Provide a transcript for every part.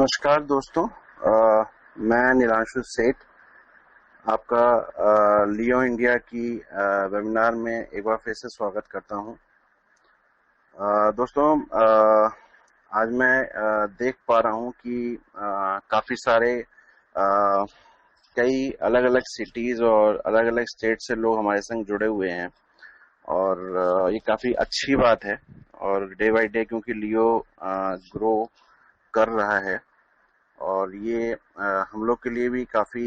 नमस्कार दोस्तों। मैं नीलांशु सेठ आपका लियो इंडिया की वेबिनार में एक बार फिर से स्वागत करता हूं। दोस्तों, आज मैं देख पा रहा हूं कि काफ़ी सारे कई अलग अलग सिटीज़ और अलग अलग स्टेट से लोग हमारे संग जुड़े हुए हैं और ये काफ़ी अच्छी बात है। और डे बाय डे क्योंकि लियो ग्रो कर रहा है और ये हम लोग के लिए भी काफ़ी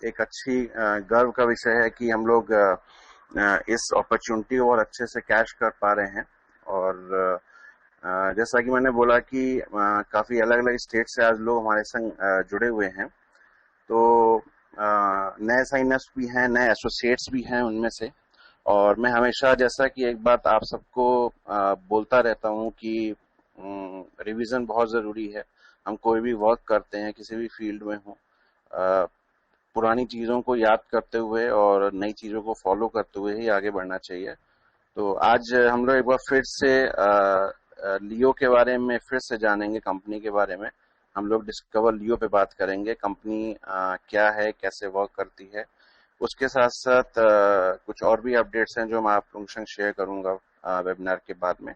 एक अच्छी गर्व का विषय है कि हम लोग इस अपॉर्चुनिटी और अच्छे से कैच कर पा रहे हैं। और जैसा कि मैंने बोला कि काफ़ी अलग अलग स्टेट से आज लोग हमारे संग जुड़े हुए हैं। तो नए साइनर्स भी हैं, नए एसोसिएट्स भी हैं उनमें से। और मैं हमेशा जैसा कि एक बात आप सबको बोलता रहता हूँ कि रिवीजन बहुत ज़रूरी है। हम कोई भी वर्क करते हैं किसी भी फील्ड में हो, पुरानी चीज़ों को याद करते हुए और नई चीज़ों को फॉलो करते हुए ही आगे बढ़ना चाहिए। तो आज हम लोग एक बार फिर से लियो के बारे में फिर से जानेंगे, कंपनी के बारे में। हम लोग डिस्कवर लियो पे बात करेंगे, कंपनी क्या है, कैसे वर्क करती है। उसके साथ साथ कुछ और भी अपडेट्स हैं जो मैं आप लोगों के संग शेयर करूंगा वेबिनार के बाद में।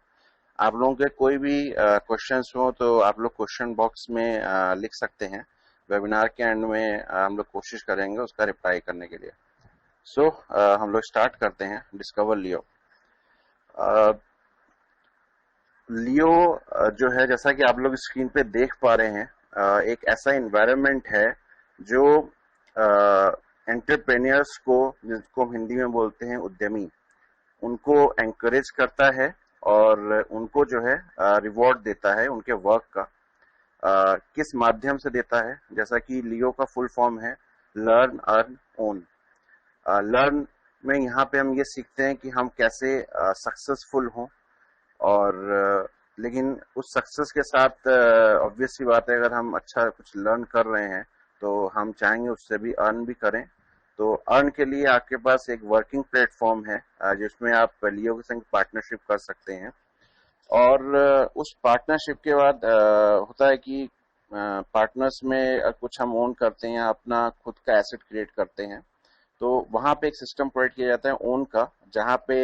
आप लोगों के कोई भी क्वेश्चंस हो तो आप लोग क्वेश्चन बॉक्स में लिख सकते हैं। वेबिनार के एंड में हम लोग कोशिश करेंगे उसका रिप्लाई करने के लिए। सो हम लोग स्टार्ट करते हैं डिस्कवर लियो। लियो जो है, जैसा कि आप लोग स्क्रीन पे देख पा रहे हैं, एक ऐसा इन्वायरमेंट है जो एंटरप्रेन्योर्स को, जिसको हम हिंदी में बोलते हैं उद्यमी, उनको एंकरेज करता है और उनको जो है रिवॉर्ड देता है उनके वर्क का। किस माध्यम से देता है? जैसा कि लियो का फुल फॉर्म है लर्न अर्न ओन। लर्न में यहाँ पे हम ये सीखते हैं कि हम कैसे सक्सेसफुल हों। और लेकिन उस सक्सेस के साथ ऑब्वियस सी बात है, अगर हम अच्छा कुछ लर्न कर रहे हैं तो हम चाहेंगे उससे भी अर्न भी करें। तो अर्न के लिए आपके पास एक वर्किंग प्लेटफॉर्म है जिसमें आप लियो के संग पार्टनरशिप कर सकते हैं। और उस पार्टनरशिप के बाद होता है कि पार्टनर्स में कुछ हम ओन करते हैं, अपना खुद का एसेट क्रिएट करते हैं। तो वहां पे एक सिस्टम प्रोवाइड किया जाता है ओन का, जहां पे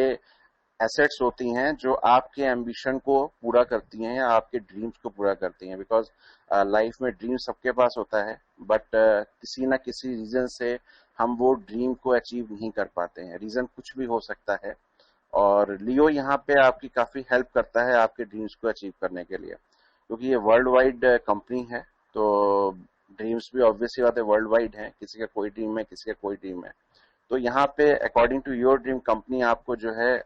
एसेट्स होती हैं जो आपके एम्बिशन को पूरा करती हैं या आपके ड्रीम्स को पूरा करती हैं। बिकॉज लाइफ में ड्रीम सबके पास होता है, बट किसी ना किसी रीजन से हम वो ड्रीम को अचीव नहीं कर पाते हैं। रीजन कुछ भी हो सकता है और लियो यहाँ पे आपकी काफी हेल्प करता है आपके ड्रीम्स को अचीव करने के लिए, क्योंकि ये वर्ल्ड वाइड कंपनी है। तो ड्रीम्स भी ऑब्वियसली बात है वर्ल्ड वाइड है, किसी का कोई ड्रीम है, किसी का कोई ड्रीम है। तो यहाँ पे according to your dream company आपको जो है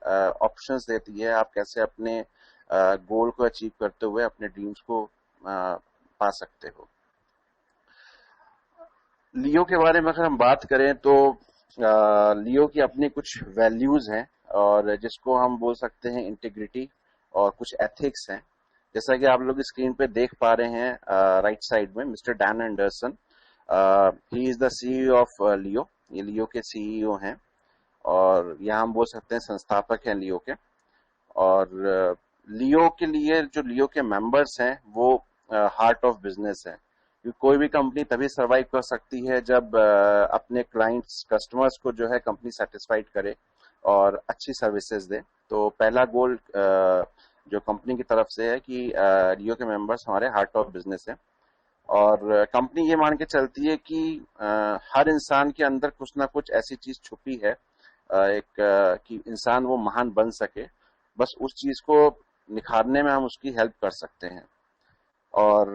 ऑप्शंस देती है, आप कैसे अपने गोल को अचीव करते हुए अपने ड्रीम्स को पा सकते हो। लियो के बारे में अगर हम बात करें तो लियो की अपनी कुछ वैल्यूज हैं और जिसको हम बोल सकते हैं इंटीग्रिटी, और कुछ एथिक्स हैं। जैसा कि आप लोग स्क्रीन पे देख पा रहे हैं राइट साइड में mister Dan Anderson, he is the CEO of Leo. ये लियो के सीईओ हैं और यहाँ हम बोल सकते हैं संस्थापक हैं लियो के। और लियो के लिए जो लियो के मेंबर्स हैं वो हार्ट ऑफ बिजनेस है। क्योंकि कोई भी कंपनी तभी सरवाइव कर सकती है जब अपने क्लाइंट्स, कस्टमर्स को जो है कंपनी सेटिस्फाइड करे और अच्छी सर्विसेज दे। तो पहला गोल जो कंपनी की तरफ से है कि लियो के मेंबर्स हमारे हार्ट ऑफ बिजनेस है। और कंपनी ये मान के चलती है कि हर इंसान के अंदर कुछ ना कुछ ऐसी चीज छुपी है, एक कि इंसान वो महान बन सके। बस उस चीज को निखारने में हम उसकी हेल्प कर सकते हैं। और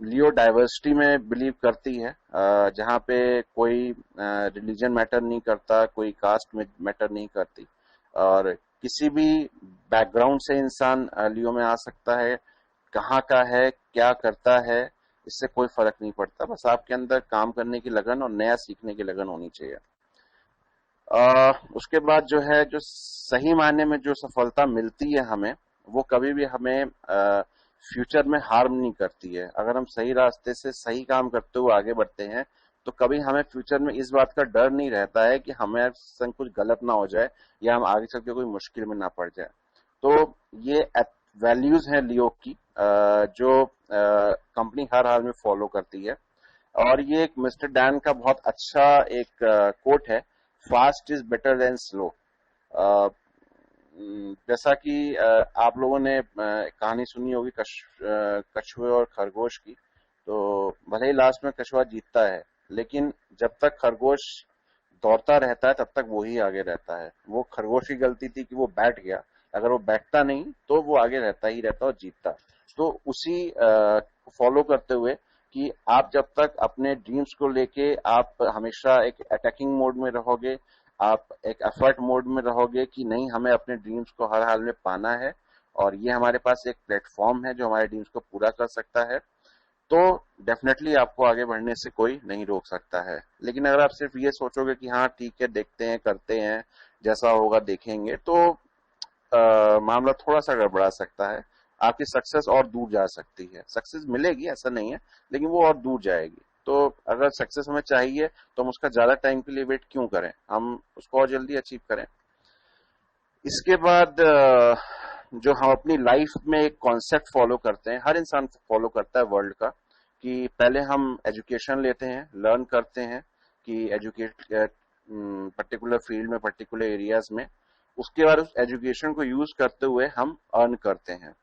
लियो डाइवर्सिटी में बिलीव करती है, जहाँ पे कोई रिलीजन मैटर नहीं करता, कोई कास्ट में मैटर नहीं करती, और किसी भी बैकग्राउंड से इंसान लियो में आ सकता है। कहाँ का है, क्या करता है, इससे कोई फर्क नहीं पड़ता। बस आपके अंदर काम करने की लगन और नया सीखने की लगन होनी चाहिए। उसके बाद जो है, जो सही मायने में जो सफलता मिलती है हमें, वो कभी भी हमें फ्यूचर में हार्म नहीं करती है। अगर हम सही रास्ते से सही काम करते हुए आगे बढ़ते हैं तो कभी हमें फ्यूचर में इस बात का डर नहीं रहता है कि हमें संग कुछ गलत ना हो जाए या हम आगे चल के कोई मुश्किल में ना पड़ जाए। तो ये वैल्यूज हैं लियो की, जो कंपनी हर हाल में फॉलो करती है। और ये एक मिस्टर डैन का बहुत अच्छा एक कोट है, fast is better than slow. जैसा कि आप लोगों ने कहानी सुनी होगी कछुए और खरगोश की। तो भले ही लास्ट में कछुआ जीतता है, लेकिन जब तक खरगोश दौड़ता रहता है तब तक वो ही आगे रहता है। वो खरगोश की गलती थी कि वो बैठ गया, अगर वो बैठता नहीं तो वो आगे रहता ही रहता और जीतता। तो उसी को फॉलो करते हुए कि आप जब तक अपने ड्रीम्स को लेके आप हमेशा एक अटैकिंग मोड में रहोगे, आप एक एफर्ट मोड में रहोगे कि नहीं हमें अपने ड्रीम्स को हर हाल में पाना है और ये हमारे पास एक प्लेटफॉर्म है जो हमारे ड्रीम्स को पूरा कर सकता है, तो डेफिनेटली आपको आगे बढ़ने से कोई नहीं रोक सकता है। लेकिन अगर आप सिर्फ ये सोचोगे कि हाँ ठीक है देखते हैं करते हैं जैसा होगा देखेंगे, तो मामला थोड़ा सा गड़बड़ा सकता है। आपकी सक्सेस और दूर जा सकती है। सक्सेस मिलेगी ऐसा नहीं है, लेकिन वो और दूर जाएगी। तो अगर सक्सेस हमें चाहिए तो हम उसका ज्यादा टाइम के लिए वेट क्यों करें, हम उसको और जल्दी अचीव करें। इसके बाद जो हम अपनी लाइफ में एक कॉन्सेप्ट फॉलो करते हैं, हर इंसान फॉलो करता है वर्ल्ड का, कि पहले हम एजुकेशन लेते हैं, लर्न करते हैं कि एजुकेट पर्टिकुलर फील्ड में पर्टिकुलर एरियाज में, उसके बाद उस एजुकेशन को यूज करते हुए हम अर्न करते हैं,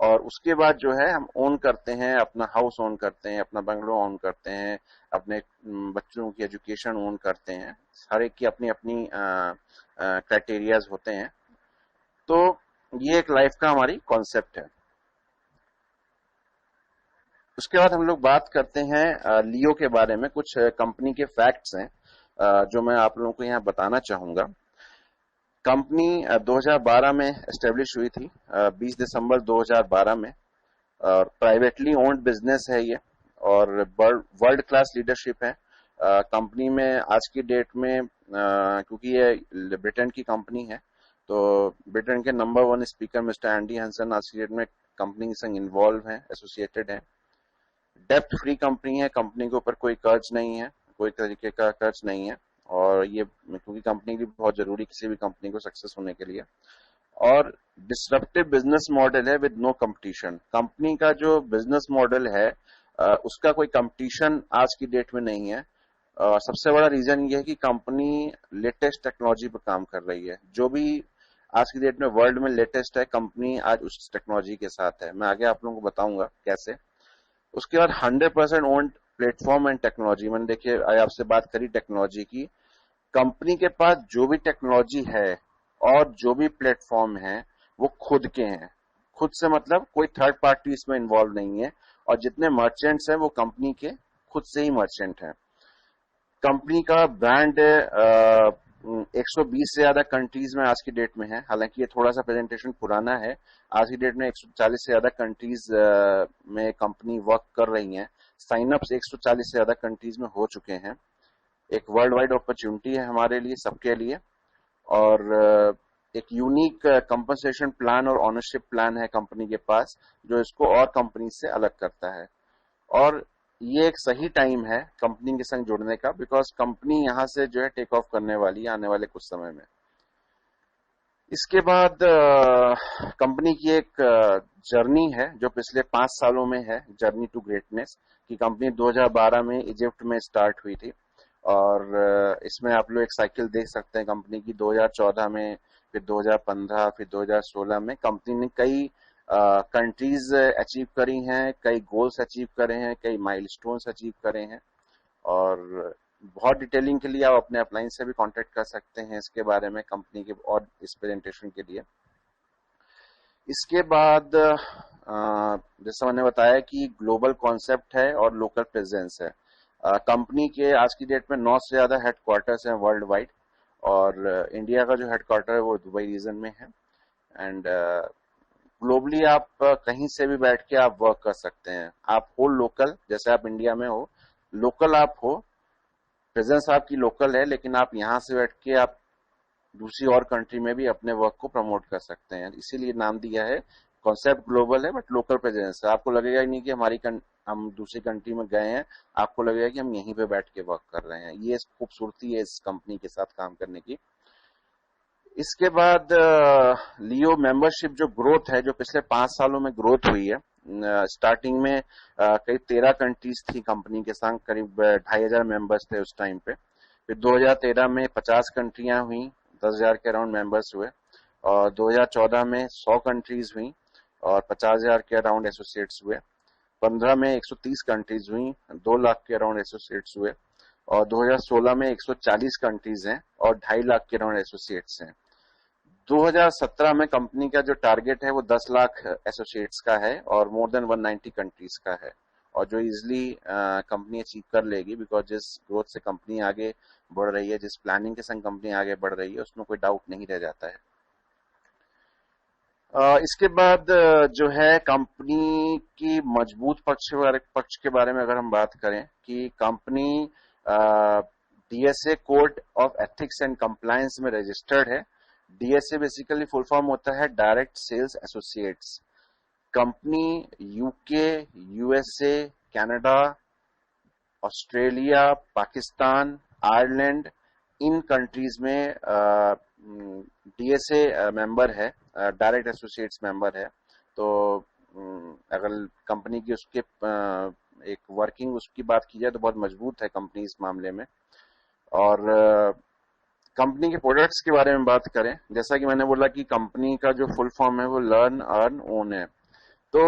और उसके बाद जो है हम ओन करते हैं, अपना हाउस ओन करते हैं, अपना बंगलो ओन करते हैं, अपने बच्चों की एजुकेशन ओन करते हैं। हर एक की अपनी अपनी क्राइटेरियाज होते हैं। तो ये एक लाइफ का हमारी कॉन्सेप्ट है। उसके बाद हम लोग बात करते हैं लियो के बारे में। कुछ कंपनी के फैक्ट्स हैं जो मैं आप लोगों को यहाँ बताना चाहूंगा। कंपनी 2012 में एस्टेब्लिश हुई थी, 20 दिसंबर 2012 में, और प्राइवेटली ओन्ड बिजनेस है ये, और वर्ल्ड क्लास लीडरशिप है कंपनी में आज की डेट में। क्योंकि ये ब्रिटेन की कंपनी है, तो ब्रिटेन के नंबर 1 स्पीकर मिस्टर एंडी हंसन आज की डेट में कंपनी के संग इन्वॉल्व है, एसोसिएटेड है। डेप्ट फ्री कंपनी है, कंपनी के ऊपर कोई कर्ज नहीं है, कोई तरीके का कर्ज नहीं है। और ये क्योंकि कंपनी भी बहुत जरूरी किसी भी कंपनी को सक्सेस होने के लिए। और डिसरप्टिव बिजनेस मॉडल है विद नो कंपटीशन। कंपनी का जो बिजनेस मॉडल है उसका कोई कंपटीशन आज की डेट में नहीं है। सबसे बड़ा रीजन ये है कि कंपनी लेटेस्ट टेक्नोलॉजी पर काम कर रही है। जो भी आज की डेट में वर्ल्ड में लेटेस्ट है, कंपनी आज उस टेक्नोलॉजी के साथ है। मैं आगे आप लोगों को बताऊंगा कैसे। उसके बाद 100% ओन्ड प्लेटफॉर्म एंड टेक्नोलॉजी। मैंने देखिए आपसे बात करी टेक्नोलॉजी की। कंपनी के पास जो भी टेक्नोलॉजी है और जो भी प्लेटफॉर्म है वो खुद के हैं। खुद से मतलब कोई थर्ड पार्टी इसमें इन्वॉल्व नहीं है। और जितने मर्चेंट्स हैं वो कंपनी के खुद से ही मर्चेंट हैं। कंपनी का ब्रांड 120 से ज्यादा कंट्रीज में आज की डेट में है। हालांकि ये थोड़ा सा प्रेजेंटेशन पुराना है। आज की डेट में 140 से ज्यादा कंट्रीज में कंपनी वर्क कर रही हैं। साइन अप्स 140 से ज्यादा कंट्रीज में हो चुके हैं। एक वर्ल्ड वाइड अपॉर्चुनिटी है हमारे लिए, सबके लिए। और एक यूनिक कंपनसेशन प्लान और ऑनरशिप प्लान है कंपनी के पास, जो इसको और कंपनी से अलग करता है। और ये एक सही टाइम है कंपनी के संग जुड़ने का, बिकॉज कंपनी यहां से जो है टेक ऑफ करने वाली है आने वाले कुछ समय में। इसके बाद कंपनी की एक जर्नी है जो पिछले 5 सालों में है, जर्नी टू ग्रेटनेस। की कंपनी 2012 में इजिप्ट में स्टार्ट हुई थी, और इसमें आप लोग एक साइकिल देख सकते हैं कंपनी की। 2014 में, फिर 2015, फिर 2016 में कंपनी ने कई कंट्रीज अचीव करी हैं, कई गोल्स अचीव करे हैं, कई माइलस्टोन्स अचीव करे हैं। और बहुत डिटेलिंग के लिए आप अपने अपलाइन से भी कांटेक्ट कर सकते हैं इसके बारे में, कंपनी के और इस प्रेजेंटेशन के लिए। इसके बाद जैसा मैंने बताया कि ग्लोबल कॉन्सेप्ट है और लोकल प्रेजेंस है। कंपनी के आज की डेट में 9 से ज्यादा हेडक्वार्टर्स हैं वर्ल्ड वाइड, और इंडिया का जो हेडक्वार्टर है वो दुबई रीजन में है। एंड ग्लोबली आप कहीं से भी बैठ के आप वर्क कर सकते हैं। आप हो लोकल, जैसे आप इंडिया में हो लोकल, आप हो, प्रेजेंस आपकी लोकल है, लेकिन आप यहां से बैठ के आप दूसरी और कंट्री में भी अपने वर्क को प्रमोट कर सकते हैं। इसीलिए नाम दिया है। कॉन्सेप्ट ग्लोबल है बट लोकल प्रेजेंस है। आपको लगेगा ही नहीं कि हम दूसरी कंट्री में गए हैं, आपको लगेगा कि हम यहीं पे बैठ के वर्क कर रहे हैं। ये खूबसूरती है इस कंपनी के साथ काम करने की। इसके बाद लियो मेंबरशिप जो ग्रोथ है, जो पिछले 5 सालों में ग्रोथ हुई है, स्टार्टिंग में करीब 13 कंट्रीज थी कंपनी के संग, करीब 2,500 मेंबर्स थे उस टाइम पे। फिर 2013 में 50 कंट्रियां हुई, 10,000 के अराउंड मेंबर्स हुए। और 2014 में 100 कंट्रीज हुई और 50,000 के अराउंड एसोसिएट्स हुए। 15 में 130 कंट्रीज हुई, 2 लाख के अराउंड एसोसिएट्स हुए। और 2016 में 140 कंट्रीज हैं और 2.5 लाख के अराउंड एसोसिएट्स हैं। 2017 में कंपनी का जो टारगेट है वो 10 लाख एसोसिएट्स का है और मोर देन 190 कंट्रीज का है, और जो इजिली कंपनी अचीव कर लेगी, बिकॉज जिस ग्रोथ से कंपनी आगे बढ़ रही है, जिस प्लानिंग के संग कंपनी आगे बढ़ रही है, उसमें कोई डाउट नहीं रह जाता है। इसके बाद जो है कंपनी की मजबूत पक्ष के बारे में अगर हम बात करें कि company DSA code of ethics and compliance में रजिस्टर्ड है। डीएसए बेसिकली फुल फॉर्म होता है direct sales associates. Company UK, USA, Canada, Australia, Pakistan, Ireland, इन कंट्रीज में डीएसए मेंबर है, डायरेक्ट एसोसिएट्स मेंबर है। तो अगर कंपनी की उसके एक वर्किंग उसकी बात की जाए तो बहुत मजबूत है कंपनी इस मामले में। और कंपनी के प्रोडक्ट्स के बारे में बात करें, जैसा कि मैंने बोला कि कंपनी का जो फुल फॉर्म है वो लर्न अर्न ओन है। तो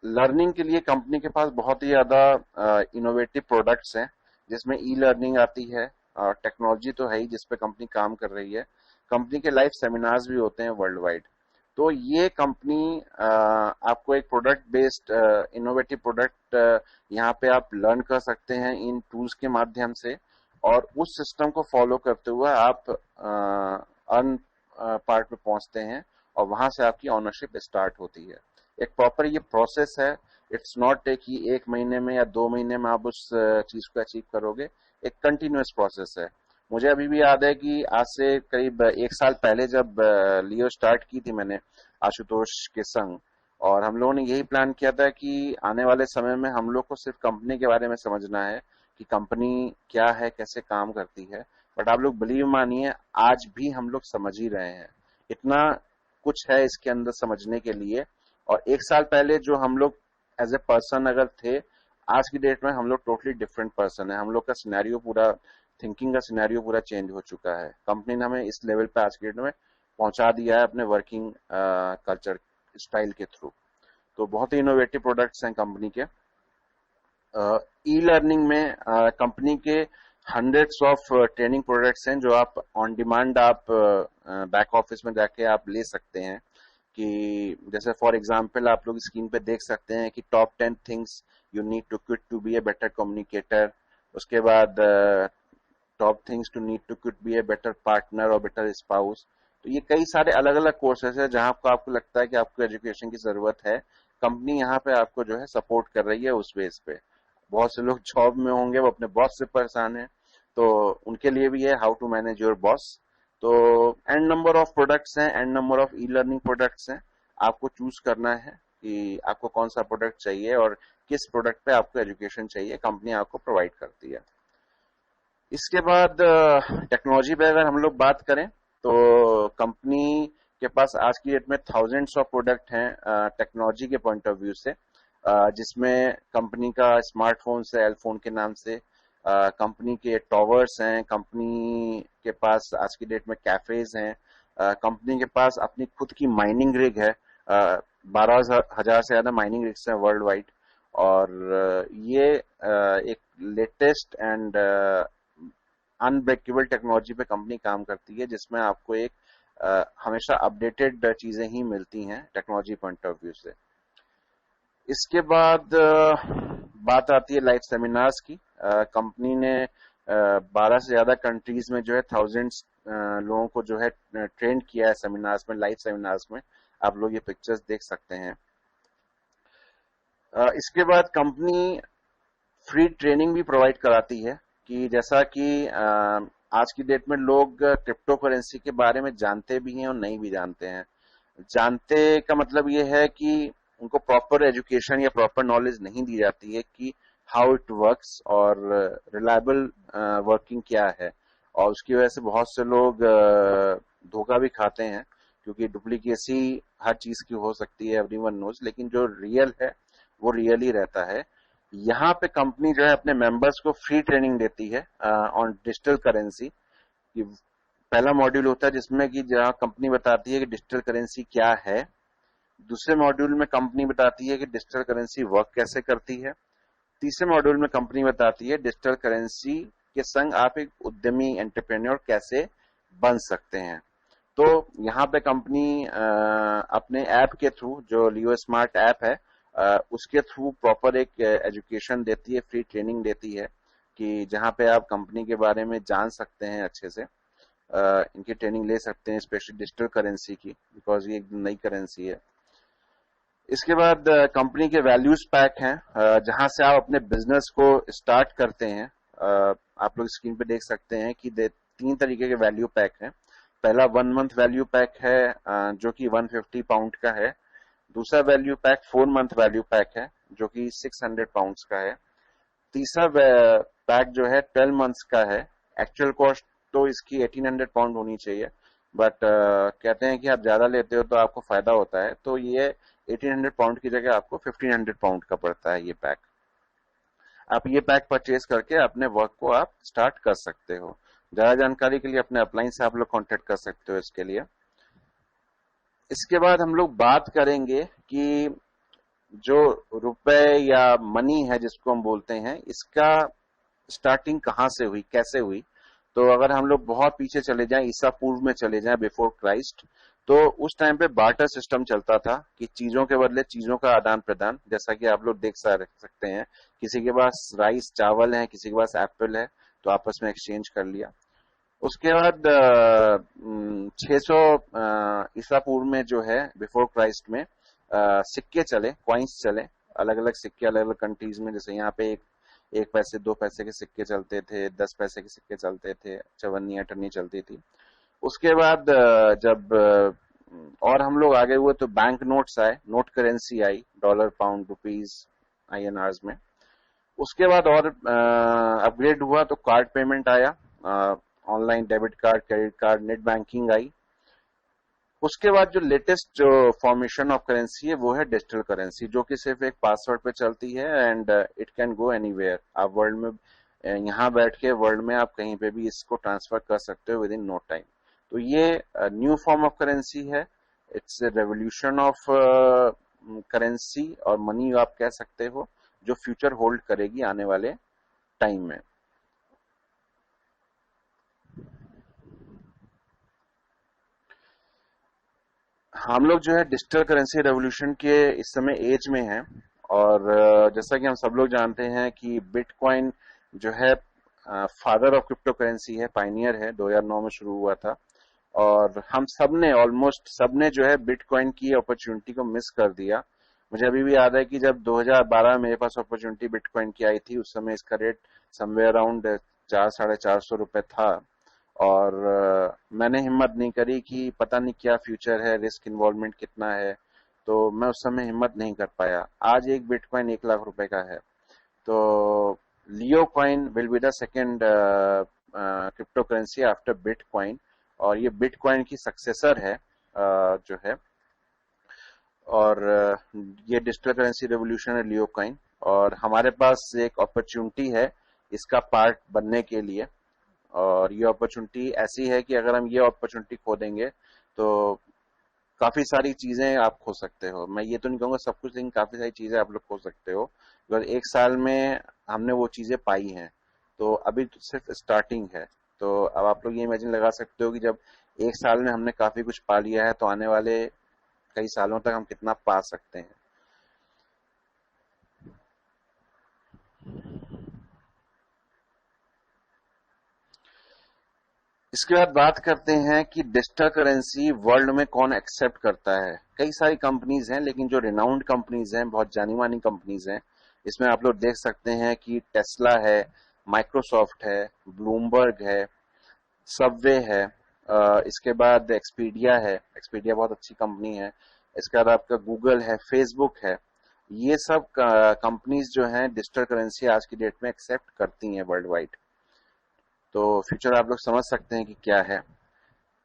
लर्निंग के लिए कंपनी के पास बहुत ही ज्यादा इनोवेटिव प्रोडक्ट्स हैं, जिसमें ई लर्निंग आती है, और टेक्नोलॉजी तो है ही जिस पे कंपनी काम कर रही है। कंपनी के लाइव सेमिनार्स भी होते हैं वर्ल्ड वाइड। तो ये कंपनी आपको एक प्रोडक्ट बेस्ड इनोवेटिव प्रोडक्ट यहाँ पे आप लर्न कर सकते हैं इन टूल्स के माध्यम से, और उस सिस्टम को फॉलो करते हुए आप अर्न पार्ट पे पहुंचते हैं, और वहां से आपकी ऑनरशिप स्टार्ट होती है। एक प्रॉपर ये प्रोसेस है। इट्स नॉट ए कि 1 महीने में या 2 महीने में आप उस चीज को अचीव करोगे। एक कंटिन्यूअस प्रोसेस है। मुझे अभी भी याद है कि आज से करीब 1 साल पहले जब लियो स्टार्ट की थी मैंने आशुतोष के संग, और हम लोगों ने यही प्लान किया था कि आने वाले समय में हम लोग को सिर्फ कंपनी के बारे में समझना है कि कंपनी क्या है, कैसे काम करती है। बट आप लोग बिलीव मानिए, आज भी हम लोग समझ ही रहे हैं। इतना कुछ है इसके अंदर समझने के लिए। और 1 साल पहले जो हम लोग एज ए पर्सन अगर थे, आज की डेट में हम लोग टोटली डिफरेंट पर्सन है। हम लोग का सिनेरियो पूरा, थिंकिंग का सिनेरियो पूरा चेंज हो चुका है। कंपनी ने हमें इस लेवल पे आज की डेट में पहुंचा दिया है अपने वर्किंग कल्चर स्टाइल के थ्रू। तो बहुत ही इनोवेटिव प्रोडक्ट्स हैं कंपनी के। ई लर्निंग में कंपनी के हंड्रेड्स ऑफ ट्रेनिंग प्रोडक्ट्स हैं जो आप ऑन डिमांड आप बैक ऑफिस में जाके आप ले सकते हैं। कि जैसे फॉर एग्जांपल आप लोग स्क्रीन पे देख सकते हैं कि top 10 things you need to quit to be a better communicator. उसके बाद top things to need to quit be a better partner और बेटर स्पाउस। तो ये कई सारे अलग अलग कोर्सेज है जहां आपको लगता है कि आपको एजुकेशन की जरूरत है। कंपनी यहाँ पे आपको जो है सपोर्ट कर रही है उस बेस पे। बहुत से लोग जॉब में होंगे, वो अपने बॉस से परेशान है, तो उनके लिए भी है how to manage your boss. तो एंड नंबर ऑफ प्रोडक्ट्स हैं, and number of e learning products हैं। आपको चूज करना है कि आपको कौन सा प्रोडक्ट चाहिए और किस प्रोडक्ट पे आपको एजुकेशन चाहिए, कंपनी आपको प्रोवाइड करती है। इसके बाद टेक्नोलॉजी पे अगर हम लोग बात करें तो कंपनी के पास आज की डेट में थाउजेंड्स ऑफ प्रोडक्ट हैं टेक्नोलॉजी के पॉइंट ऑफ व्यू से, जिसमें कंपनी का स्मार्टफोन से एल फोन के नाम से, कंपनी के टॉवर्स हैं, कंपनी के पास आज की डेट में कैफेज हैं, कंपनी के पास अपनी खुद की माइनिंग रिग है। 12,000 से ज्यादा माइनिंग रिग्स हैं वर्ल्ड वाइड। और ये एक लेटेस्ट एंड अनब्रेकेबल टेक्नोलॉजी पे कंपनी काम करती है, जिसमें आपको एक हमेशा अपडेटेड चीजें ही मिलती हैं टेक्नोलॉजी पॉइंट ऑफ व्यू से। इसके बाद बात आती है लाइव सेमिनार्स की। कंपनी ने 12 से ज्यादा कंट्रीज में जो है थाउजेंड्स लोगों को जो है ट्रेन किया है सेमिनार्स में, लाइव सेमिनार्स में। आप लोग ये पिक्चर्स देख सकते हैं। इसके बाद कंपनी फ्री ट्रेनिंग भी प्रोवाइड कराती है, कि जैसा कि आज की डेट में लोग क्रिप्टो करेंसी के बारे में जानते भी हैं और नहीं भी जानते हैं। जानते का मतलब ये है कि उनको प्रॉपर एजुकेशन या प्रॉपर नॉलेज नहीं दी जाती है कि हाउ इट वर्क्स और रिलायबल वर्किंग क्या है। और उसकी वजह से बहुत से लोग धोखा भी खाते हैं, क्योंकि डुप्लीकेसी हर चीज की हो सकती है, एवरीवन नोज, लेकिन जो रियल है वो रियल ही रहता है। यहाँ पे कंपनी जो है अपने मेंबर्स को फ्री ट्रेनिंग देती है ऑन डिजिटल करेंसी। पहला मॉड्यूल होता है जिसमें कि जहाँ कंपनी बताती है कि डिजिटल करेंसी क्या है। दूसरे मॉड्यूल में कंपनी बताती है कि डिजिटल करेंसी वर्क कैसे करती है। तीसरे मॉड्यूल में कंपनी बताती है डिजिटल करेंसी के संग आप एक उद्यमी एंटरप्रेन्योर कैसे बन सकते हैं। तो यहाँ पे कंपनी अपने ऐप के थ्रू, जो लियो स्मार्ट ऐप है, उसके थ्रू प्रॉपर एक एजुकेशन देती है, फ्री ट्रेनिंग देती है, कि जहाँ पे आप कंपनी के बारे में जान सकते हैं अच्छे से, इनकी ट्रेनिंग ले सकते हैं, स्पेशली डिजिटल करेंसी की, बिकॉज ये एक नई करेंसी है। इसके बाद कंपनी के वैल्यूज पैक हैं, जहां से आप अपने बिजनेस को स्टार्ट करते हैं। आप लोग स्क्रीन पे देख सकते हैं कि 3 तरीके के वैल्यू पैक हैं। पहला 1 मंथ वैल्यू पैक है, जो कि 150 पाउंड का है। दूसरा value pack 4 month value pack है, जो कि 600 पाउंड का है। तीसरा पैक जो है 12 मंथ्स का है। एक्चुअल कॉस्ट तो इसकी 1800 पाउंड होनी चाहिए, बट कहते हैं कि आप ज्यादा लेते हो तो आपको फायदा होता है, तो ये 1800 पाउंड की जगह आपको 1500 पाउंड का पड़ता है ये पैक। आप ये पैक परचेज करके अपने वर्क को आप स्टार्ट कर सकते हो। ज्यादा जानकारी के लिए अपने अपलाइन से आप लोग कांटेक्ट कर सकते हो इसके लिए। इसके बाद हम लोग बात करेंगे कि जो रुपए या मनी है जिसको हम बोलते हैं, इसका स्टार्टिंग कहाँ से हुई, कैसे हुई। तो अगर हम लोग बहुत पीछे चले जाएं, ईसा पूर्व में चले जाएं, बिफोर क्राइस्ट, तो उस टाइम पे बार्टर सिस्टम चलता था कि चीजों के बदले चीजों का आदान प्रदान। जैसा कि आप लोग देख सकते हैं, किसी के पास राइस चावल है, किसी के पास एप्पल है, तो आपस में एक्सचेंज कर लिया। उसके बाद 600 ईसा पूर्व में जो है, बिफोर क्राइस्ट में, सिक्के चले, कॉइन्स चले, अलग अलग सिक्के अलग अलग कंट्रीज में। जैसे यहाँ पे 1 पैसे 2 पैसे के सिक्के चलते थे, 10 पैसे के सिक्के चलते थे, चवन्नी अठन्नी चलती थी। उसके बाद जब और हम लोग आगे हुए तो बैंक नोट्स आए, नोट करेंसी आई, डॉलर पाउंड रुपीज आईएनआर में। उसके बाद और अपग्रेड हुआ तो कार्ड पेमेंट आया, online debit card, credit card, net banking आई। उसके बाद जो लेटेस्ट जो फॉर्मेशन ऑफ करेंसी है वो है डिजिटल करेंसी, जो कि सिर्फ एक पासवर्ड पे चलती है and it can go anywhere. आप वर्ल्ड में यहाँ बैठ के वर्ल्ड में आप कहीं पे भी इसको ट्रांसफर कर सकते हो विद इन नो टाइम। तो ये न्यू फॉर्म ऑफ करेंसी है। इट्स रेवोल्यूशन ऑफ करेंसी और मनी आप कह सकते हो, जो फ्यूचर होल्ड करेगी आने वाले टाइम में। हम लोग जो है डिजिटल करेंसी रेवोल्यूशन के इस समय एज में हैं। और जैसा कि हम सब लोग जानते हैं कि बिटकॉइन जो है फादर ऑफ क्रिप्टो करेंसी है, पाइनियर है, 2009 में शुरू हुआ था। और हम सब ने, ऑलमोस्ट सब ने जो है बिटकॉइन की अपॉर्चुनिटी को मिस कर दिया। मुझे अभी भी याद है कि जब 2012 में मेरे पास अपॉर्चुनिटी बिटकॉइन की आई थी, उस समय इसका रेट समवेयर अराउंड 400-450 रुपए था। और मैंने हिम्मत नहीं करी कि पता नहीं क्या फ्यूचर है, रिस्क इन्वॉल्वमेंट कितना है, तो मैं उस समय हिम्मत नहीं कर पाया। आज एक बिटकॉइन 1 लाख रुपए का है। तो Leo coin will be the second crypto currency after bitcoin, और ये बिटकॉइन की सक्सेसर है जो है। और ये डिजिटल करेंसी रेवोल्यूशन है लियो कॉइन, और हमारे पास एक अपॉर्चुनिटी है इसका पार्ट बनने के लिए। और ये अपॉर्चुनिटी ऐसी है कि अगर हम ये अपॉर्चुनिटी खो देंगे तो काफी सारी चीजें आप खो सकते हो। मैं ये तो नहीं कहूंगा सब कुछ, लेकिन काफी सारी चीजें आप लोग खो सकते हो, अगर 1 साल में हमने वो चीजें पाई हैं। तो अभी तो सिर्फ स्टार्टिंग है। तो अब आप लोग ये इमेजिन लगा सकते हो कि जब 1 साल में हमने काफी कुछ पा लिया है, तो आने वाले कई सालों तक हम कितना पा सकते हैं। इसके बाद बात करते हैं कि डिजिटल करेंसी वर्ल्ड में कौन एक्सेप्ट करता है। कई सारी कंपनीज हैं, लेकिन जो रिनाउंड कंपनीज हैं, बहुत जानी मानी कंपनीज हैं, इसमें आप लोग देख सकते हैं कि टेस्ला है, माइक्रोसॉफ्ट है, ब्लूमबर्ग है, सबवे है, इसके बाद एक्सपीडिया है, एक्सपीडिया बहुत अच्छी कंपनी है। इसके बाद आपका गूगल है, फेसबुक है। ये सब कंपनीज जो हैं डिजिटल करेंसी आज की डेट में एक्सेप्ट करती हैं वर्ल्ड वाइड। तो फ्यूचर आप लोग समझ सकते हैं कि क्या है।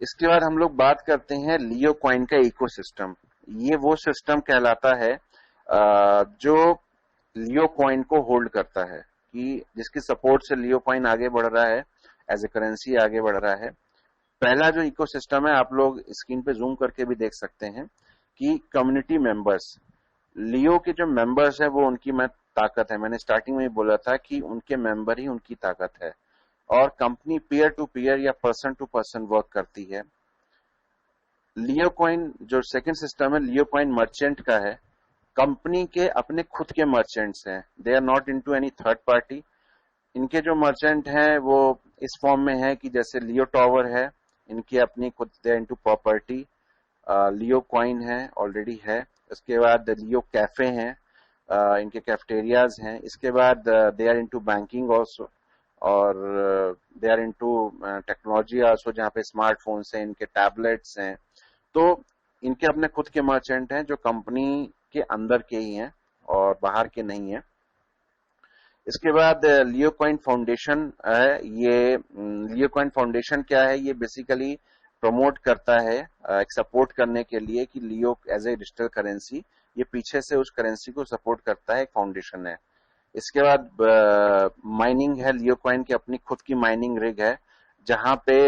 इसके बाद हम लोग बात करते हैं लियो कॉइन का इकोसिस्टम। ये वो सिस्टम कहलाता है जो लियो कॉइन को होल्ड करता है, कि जिसकी सपोर्ट से लियो कॉइन आगे बढ़ रहा है, एज ए करेंसी आगे बढ़ रहा है। पहला जो इकोसिस्टम है, आप लोग स्क्रीन पे जूम करके भी देख सकते हैं, कि कम्युनिटी मेंबर्स। लियो के जो मेंबर्स है वो उनकी मैं ताकत है। मैंने स्टार्टिंग में ही बोला था कि उनके मेंबर ही उनकी ताकत है। और कंपनी पीयर टू पीयर या पर्सन टू पर्सन वर्क करती है। लियो कॉइन जो सेकंड सिस्टम है, लियो कॉइन मर्चेंट का है। कंपनी के अपने खुद के मर्चेंट्स हैं, they are not into any third party. इनके जो मर्चेंट हैं वो इस फॉर्म में है कि जैसे लियो टावर है, इनकी अपनी खुद, they are into property. Leo coin है, ऑलरेडी है। इसके बाद लियो कैफे हैं, इनके कैफेटेरियाज हैं। इसके बाद they are into banking also, और they are into technology also, जहाँ पे स्मार्टफोन्स हैं, इनके टैबलेट्स हैं। तो इनके अपने खुद के मर्चेंट हैं जो कंपनी के अंदर के ही हैं और बाहर के नहीं हैं। इसके बाद लियो कॉइन फाउंडेशन है। ये लियो कॉइन फाउंडेशन क्या है? ये बेसिकली प्रमोट करता है, एक सपोर्ट करने के लिए, कि लियो एज ए डिजिटल करेंसी, ये पीछे से उस करेंसी को सपोर्ट करता है, एक फाउंडेशन है। इसके बाद माइनिंग है। लियो कॉइन की अपनी खुद की माइनिंग रिग है, जहां पे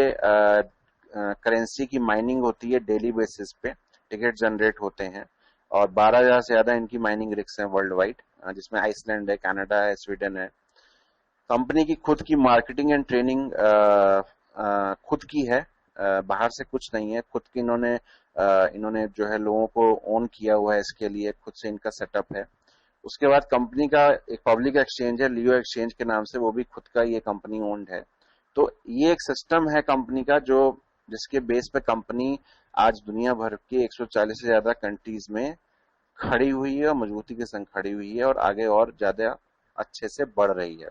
करेंसी की माइनिंग होती है डेली बेसिस पे, टिकट जनरेट होते हैं। और 12,000 से ज्यादा इनकी माइनिंग रिग्स हैं वर्ल्ड वाइड, जिसमें आइसलैंड है, कनाडा है, स्वीडन है। कंपनी की खुद की मार्केटिंग एंड ट्रेनिंग खुद की है, बाहर से कुछ नहीं है। खुद की इन्होंने जो है लोगों को ओन किया हुआ है, इसके लिए खुद से इनका सेटअप है। उसके बाद कंपनी का एक पब्लिक एक्सचेंज है, लियो एक्सचेंज के नाम से, वो भी खुद का ये कंपनी ओन्ड है। तो ये एक सिस्टम है कंपनी का, जो जिसके बेस पे कंपनी आज दुनिया भर के 140 से ज्यादा कंट्रीज में खड़ी हुई है, और मजबूती के संग खड़ी हुई है, और आगे और ज्यादा अच्छे से बढ़ रही है।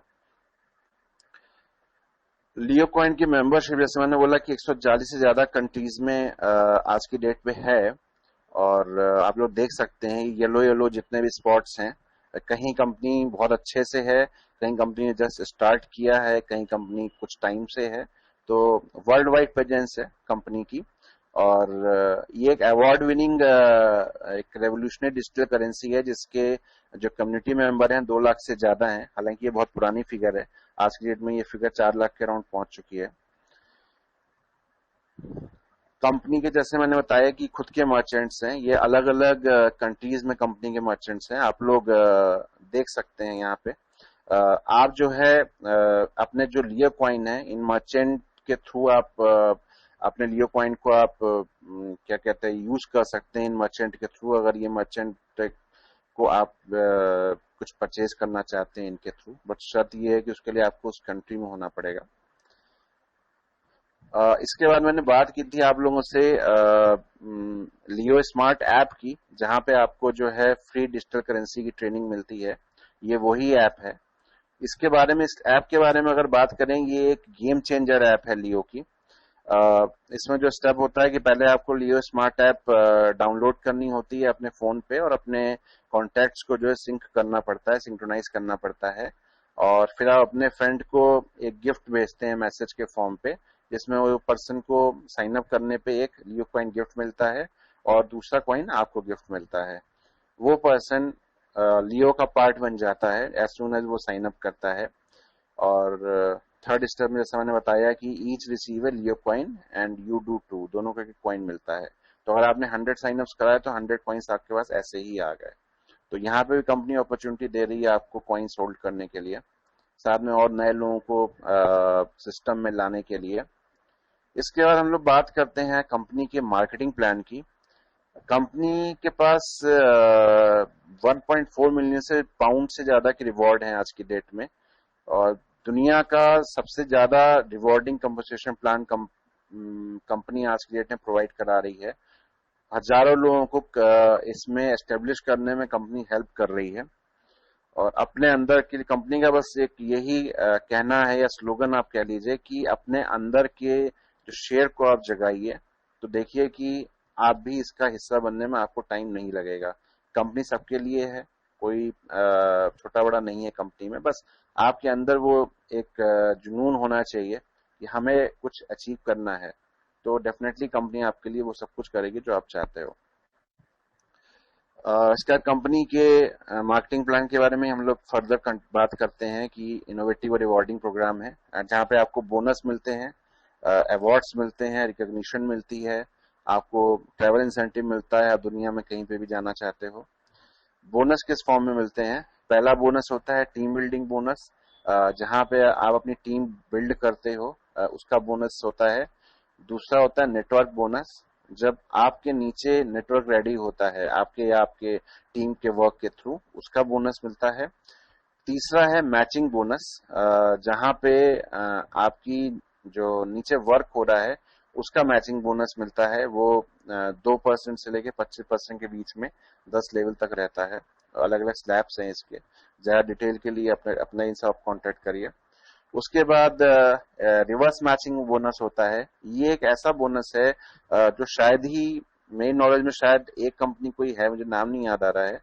लियो कॉइन की मेंबरशिप, जैसे मैंने बोला, कि 140 से ज्यादा कंट्रीज में आज की डेट पे है। और आप लोग देख सकते हैं येलो येलो जितने भी स्पॉट्स हैं, कहीं कंपनी बहुत अच्छे से है, कहीं कंपनी ने जस्ट स्टार्ट किया है, कहीं कंपनी कुछ टाइम से है। तो वर्ल्ड वाइड प्रेजेंस है कंपनी की। और ये एक अवार्ड विनिंग एक रेवोल्यूशनरी डिजिटल करेंसी है, जिसके जो कम्युनिटी मेंबर हैं 2 लाख से ज्यादा हैं। हालांकि ये बहुत पुरानी फिगर है, आज की डेट में ये फिगर 4 लाख के अराउंड पहुंच चुकी है। कंपनी के, जैसे मैंने बताया, कि खुद के मर्चेंट्स हैं, ये अलग अलग कंट्रीज में कंपनी के मर्चेंट्स हैं। आप लोग देख सकते हैं यहाँ पे। आप जो है अपने जो लियो कॉइन है, इन मर्चेंट के थ्रू आप अपने लियो कॉइन को आप क्या कहते हैं, यूज कर सकते हैं इन मर्चेंट के थ्रू। अगर ये मर्चेंट को आप कुछ परचेज करना चाहते हैं इनके थ्रू, बट शर्त ये है कि उसके लिए आपको उस कंट्री में होना पड़ेगा। इसके बाद मैंने बात की थी आप लोगों से लियो स्मार्ट ऐप की, जहां पे आपको जो है फ्री डिजिटल करेंसी की ट्रेनिंग मिलती है। ये वही ऐप है। इसके बारे में, इस ऐप के बारे में अगर बात करें, ये एक गेम चेंजर ऐप है लियो की। इसमें जो स्टेप होता है कि पहले आपको लियो स्मार्ट ऐप डाउनलोड करनी होती है अपने फोन पे, और अपने कॉन्टैक्ट्स को जो है सिंक करना पड़ता है, सिंक्रोनाइज करना पड़ता है। और फिर आप अपने फ्रेंड को एक गिफ्ट भेजते हैं मैसेज के फॉर्म पे, जिसमें वो पर्सन को साइन अप करने पे एक लियो कॉइन गिफ्ट मिलता है, और दूसरा कॉइन आपको गिफ्ट मिलता है। वो पर्सन लियो का पार्ट बन जाता है एज सुन एज वो साइन अप करता है। और थर्ड स्टेप में, जैसा मैंने बताया, कि each receive a Leo coin and you do too, दोनों का कॉइन मिलता है। तो अगर आपने 100 साइन अप्स कराए तो 100 कॉइन्स आपके पास ऐसे ही आ गए। तो यहाँ पे भी कंपनी अपॉर्चुनिटी दे रही है आपको कॉइन्स होल्ड करने के लिए, साथ में और नए लोगों को सिस्टम में लाने के लिए। इसके बाद हम लोग बात करते हैं कंपनी के मार्केटिंग प्लान की। कंपनी के पास 1.4 मिलियन से पाउंड से ज्यादा की रिवॉर्ड है आज की डेट में। और दुनिया का सबसे ज्यादा रिवॉर्डिंग कंपनसेशन प्लान कंपनी आज की डेट में प्रोवाइड करा रही है। हजारों लोगों को इसमें एस्टेब्लिश करने में कंपनी हेल्प कर रही है। और अपने अंदर की कंपनी का बस एक यही कहना है, या स्लोगन आप कह लीजिए, कि अपने अंदर के जो शेयर को आप जगाइए, तो देखिए कि आप भी इसका हिस्सा बनने में आपको टाइम नहीं लगेगा। कंपनी सबके लिए है, कोई छोटा बड़ा नहीं है कंपनी में। बस आपके अंदर वो एक जुनून होना चाहिए कि हमें कुछ अचीव करना है। तो डेफिनेटली कंपनी आपके लिए वो सब कुछ करेगी जो आप चाहते हो। इसका कंपनी के मार्केटिंग प्लान के बारे में हम लोग फर्दर बात करते हैं कि इनोवेटिव और रिवॉर्डिंग प्रोग्राम है जहाँ पे आपको बोनस मिलते हैं, अवार्ड्स मिलते हैं, रिकॉग्निशन मिलती है, आपको ट्रैवल इंसेंटिव मिलता है, आप दुनिया में कहीं पे भी जाना चाहते हो। बोनस किस फॉर्म में मिलते हैं? पहला बोनस होता है टीम बिल्डिंग बोनस, जहाँ पे आप अपनी टीम बिल्ड करते हो, उसका बोनस होता है। दूसरा होता है नेटवर्क बोनस, जब आपके नीचे नेटवर्क रेडी होता है आपके या आपके टीम के वर्क के थ्रू, उसका बोनस मिलता है। तीसरा है मैचिंग बोनस, जहां पे आपकी जो नीचे वर्क हो रहा है उसका मैचिंग बोनस मिलता है। वो 2% से लेके 25% के बीच में 10 लेवल तक रहता है। अलग अलग स्लैब्स हैं इसके, ज्यादा डिटेल के लिए अपने अपना इनसे आप कॉन्टेक्ट करिए। उसके बाद रिवर्स मैचिंग बोनस होता है। ये एक ऐसा बोनस है जो शायद ही मेरे नॉलेज में शायद एक कंपनी कोई है, मुझे नाम नहीं याद आ रहा है,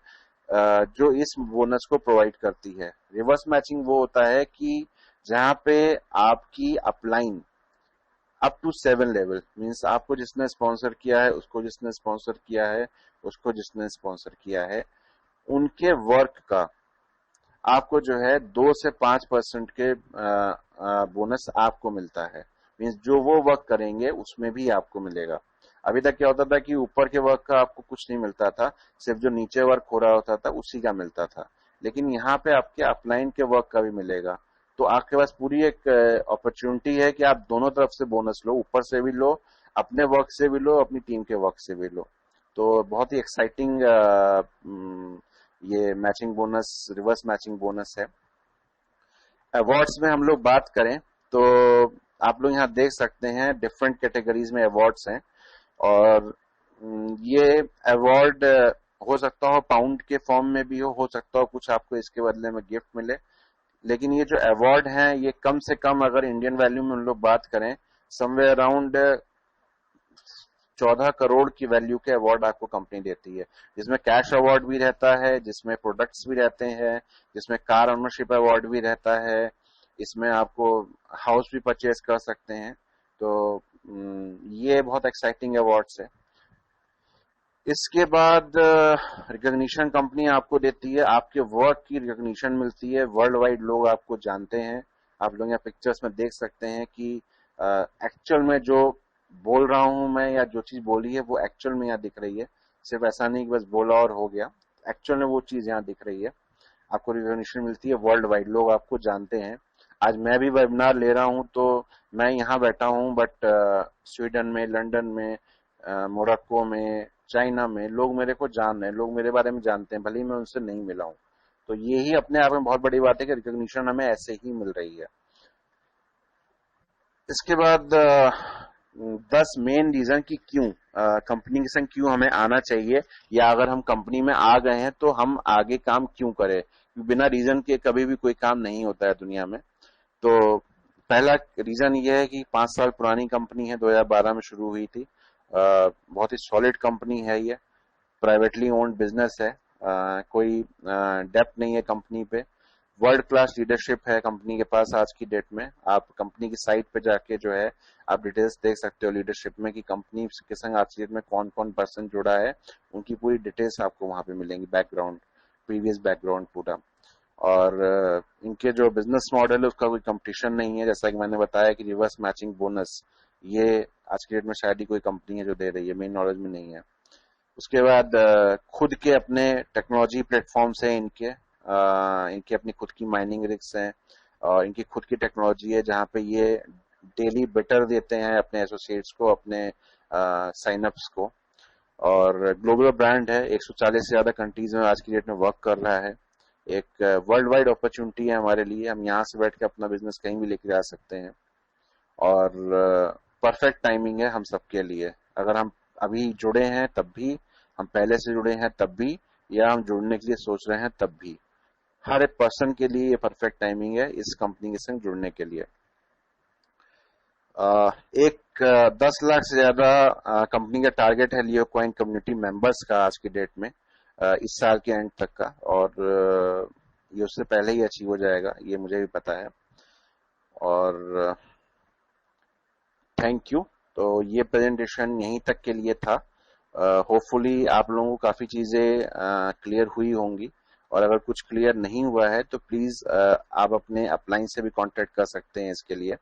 जो इस बोनस को प्रोवाइड करती है। रिवर्स मैचिंग वो होता है कि जहां पे आपकी upline up to 7 level, means आपको जिसने स्पॉन्सर किया है, उसको जिसने स्पॉन्सर किया है, उसको जिसने स्पॉन्सर किया है, उनके वर्क का आपको जो है 2 से 5% के बोनस आपको मिलता है। मीन्स जो वो वर्क करेंगे उसमें भी आपको मिलेगा। अभी तक क्या होता था कि ऊपर के वर्क का आपको कुछ नहीं मिलता था, सिर्फ जो नीचे वर्क हो रहा होता था उसी का मिलता था। लेकिन यहाँ पे आपके अपलाइन के वर्क का भी मिलेगा। तो आपके पास पूरी एक अपॉर्चुनिटी है कि आप दोनों तरफ से बोनस लो, ऊपर से भी लो, अपने वर्क से भी लो, अपनी टीम के वर्क से भी लो। तो बहुत ही एक्साइटिंग ये matching bonus, reverse matching bonus है। अवार्ड्स में हम लोग बात करें तो आप लोग यहाँ देख सकते हैं डिफरेंट कैटेगरीज में अवार्ड्स हैं। और ये अवार्ड हो सकता हो पाउंड के फॉर्म में भी हो सकता हो कुछ आपको इसके बदले में गिफ्ट मिले। लेकिन ये जो अवार्ड हैं ये कम से कम अगर इंडियन वैल्यू में हम लोग बात करें, समवेयर अराउंड 14 करोड़ की वैल्यू के अवार्ड आपको कंपनी देती है, जिसमें कैश अवार्ड भी रहता है, जिसमें प्रोडक्ट्स भी रहते हैं, जिसमें कार ओनरशिप अवार्ड भी रहता है, इसमें आपको हाउस भी परचेज कर सकते हैं। तो ये बहुत एक्साइटिंग अवार्ड्स है। इसके बाद रिकॉग्निशन कंपनी आपको देती है, आपके वर्क की रिकॉग्निशन मिलती है, वर्ल्ड वाइड लोग आपको जानते हैं। आप लोग यहाँ पिक्चर्स में देख सकते हैं कि एक्चुअल में जो बोल रहा हूं मैं या जो चीज बोली है वो एक्चुअल में यहाँ दिख रही है। सिर्फ ऐसा नहीं कि बस बोला और हो गया, एक्चुअल में वो चीज यहाँ दिख रही है। आपको रिकॉग्निशन मिलती है, वर्ल्ड वाइड लोग आपको जानते हैं। आज मैं भी वेबिनार ले रहा हूं तो मैं यहाँ बैठा हूं, बट स्वीडन में, लंदन में, मोरक्को में, चाइना में लोग मेरे को जान रहे हैं, लोग मेरे बारे में जानते हैं, भले ही मैं उनसे नहीं मिला हूं। तो ये ही अपने आप में बहुत बड़ी बात है कि रिकॉग्निशन हमें ऐसे ही मिल रही है। इसके बाद 10 मेन रीजन की क्यों कंपनी के संग क्यों हमें आना चाहिए, या अगर हम कंपनी में आ गए हैं तो हम आगे काम क्यों करें। बिना रीजन के कभी भी कोई काम नहीं होता है दुनिया में। तो पहला रीजन ये है कि 5 साल पुरानी कंपनी है, 2012 में शुरू हुई थी। बहुत ही सॉलिड कंपनी है ये, प्राइवेटली ओन्ड बिजनेस है, कोई डेप्ट नहीं है कंपनी पे। वर्ल्ड क्लास लीडरशिप है कंपनी के पास आज की डेट में। आप कंपनी की साइट पे जाके जो है आप डिटेल्स देख सकते हो लीडरशिप में कि कंपनी के संग आज की डेट में कौन कौन पर्सन जुड़ा है, उनकी पूरी डिटेल्स आपको वहां पे मिलेंगी, बैकग्राउंड, प्रीवियस बैकग्राउंड पूरा। और इनके जो बिजनेस मॉडल है उसका कोई कंपटीशन नहीं है, जैसा कि मैंने बताया कि रिवर्स मैचिंग बोनस ये आज की डेट में शायद ही कोई कंपनी है जो दे रही है, मेरी नॉलेज में नहीं है। उसके बाद खुद के अपने टेक्नोलॉजी प्लेटफॉर्म्स हैं इनके, इनकी अपनी खुद की माइनिंग रिग्स हैं और इनकी खुद की टेक्नोलॉजी है जहाँ पे ये डेली बेटर देते हैं अपने एसोसिएट्स को, अपने साइन अप्स को। और ग्लोबल ब्रांड है, 140 से ज्यादा कंट्रीज में आज की डेट में वर्क कर रहा है। एक वर्ल्ड वाइड अपॉर्चुनिटी है हमारे लिए, हम यहाँ से बैठ के अपना बिजनेस कहीं भी लेके जा सकते हैं। और परफेक्ट टाइमिंग है हम सबके लिए, अगर हम अभी जुड़े हैं तब भी, हम पहले से जुड़े हैं तब भी, या हम जुड़ने के लिए सोच रहे हैं तब भी, हर एक पर्सन के लिए ये परफेक्ट टाइमिंग है इस कंपनी के संग जुड़ने के लिए। एक 10 लाख से ज्यादा कंपनी का टारगेट है लियो कॉइन कम्युनिटी मेंबर्स का आज की डेट में, इस साल के एंड तक का। और ये उससे पहले ही अचीव हो जाएगा, ये मुझे भी पता है। और थैंक यू। तो ये प्रेजेंटेशन यहीं तक के लिए था। होपफुली आप लोगों को काफी चीजें क्लियर हुई होंगी, और अगर कुछ क्लियर नहीं हुआ है तो प्लीज आप अपने अपलाइन से भी कांटेक्ट कर सकते हैं इसके लिए।